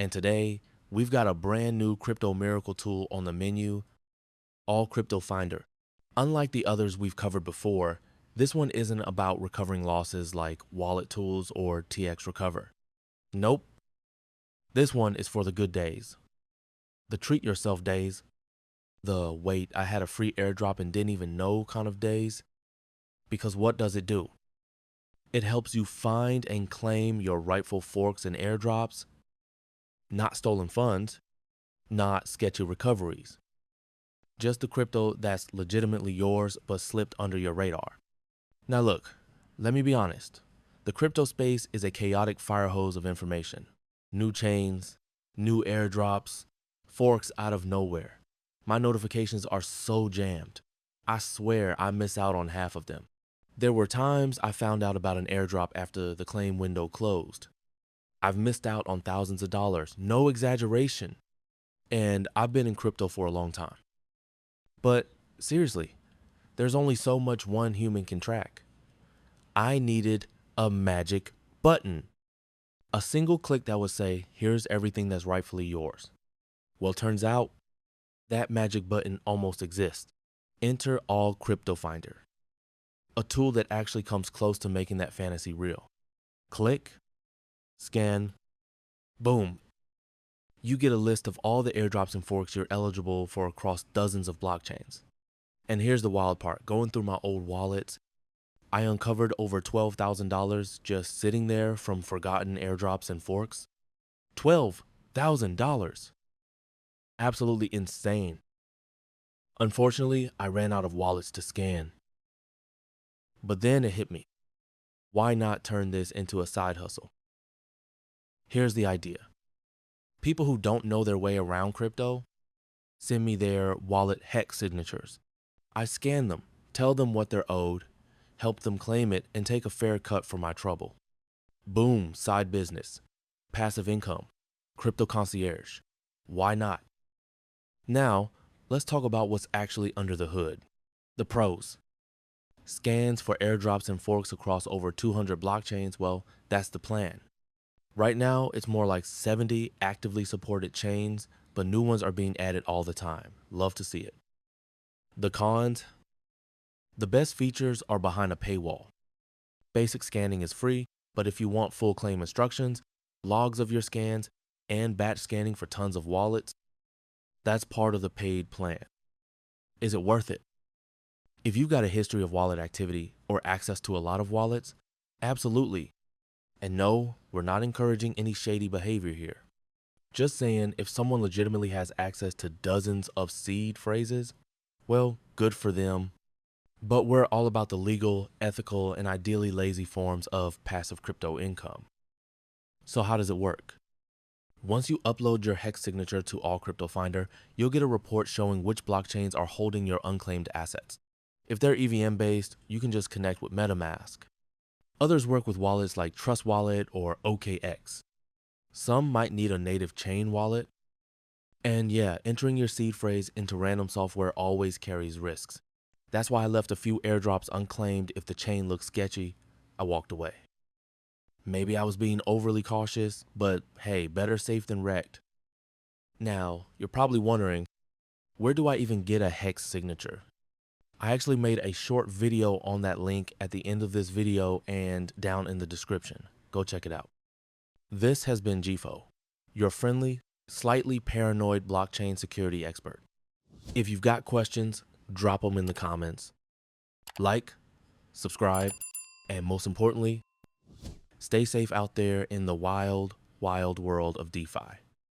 And today, we've got a brand new crypto miracle tool on the menu, AllCryptoFinder. Unlike the others we've covered before, this one isn't about recovering losses like wallet tools or TX Recover. Nope. This one is for the good days. The treat yourself days. The wait, I had a free airdrop and didn't even know kind of days. Because what does it do? It helps you find and claim your rightful forks and airdrops, not stolen funds, not sketchy recoveries. Just the crypto that's legitimately yours but slipped under your radar. Now look, let me be honest. The crypto space is a chaotic fire hose of information. New chains, new airdrops, forks out of nowhere. My notifications are so jammed. I swear I miss out on half of them. There were times I found out about an airdrop after the claim window closed. I've missed out on thousands of dollars, no exaggeration. And I've been in crypto for a long time. But seriously, there's only so much one human can track. I needed a magic button. A single click that would say, here's everything that's rightfully yours. Well, turns out that magic button almost exists. Enter AllCryptoFinder, a tool that actually comes close to making that fantasy real. Click, scan, boom. You get a list of all the airdrops and forks you're eligible for across dozens of blockchains. And here's the wild part. Going through my old wallets, I uncovered over $12,000 just sitting there from forgotten airdrops and forks. $12,000. Absolutely insane. Unfortunately, I ran out of wallets to scan. But then it hit me. Why not turn this into a side hustle? Here's the idea. People who don't know their way around crypto send me their wallet HEX signatures. I scan them, tell them what they're owed, help them claim it, and take a fair cut for my trouble. Boom, side business, passive income, crypto concierge. Why not? Now, let's talk about what's actually under the hood. The pros. Scans for airdrops and forks across over 200 blockchains, well, that's the plan. Right now, it's more like 70 actively supported chains, but new ones are being added all the time. Love to see it. The cons. The best features are behind a paywall. Basic scanning is free, but if you want full claim instructions, logs of your scans, and batch scanning for tons of wallets, that's part of the paid plan. Is it worth it? If you've got a history of wallet activity or access to a lot of wallets, absolutely. And no, we're not encouraging any shady behavior here. Just saying, if someone legitimately has access to dozens of seed phrases, well, good for them. But we're all about the legal, ethical, and ideally lazy forms of passive crypto income. So how does it work? Once you upload your HEX signature to AllCryptoFinder, you'll get a report showing which blockchains are holding your unclaimed assets. If they're EVM-based, you can just connect with MetaMask. Others work with wallets like Trust Wallet or OKX. Some might need a native chain wallet. And yeah, entering your seed phrase into random software always carries risks. That's why I left a few airdrops unclaimed. If the chain looked sketchy, I walked away. Maybe I was being overly cautious, but hey, better safe than wrecked. Now, you're probably wondering, where do I even get a HEX signature? I actually made a short video on that link at the end of this video and down in the description. Go check it out. This has been GFO, your friendly, slightly paranoid blockchain security expert. If you've got questions, drop them in the comments. Like, subscribe, and most importantly, stay safe out there in the wild, wild world of DeFi.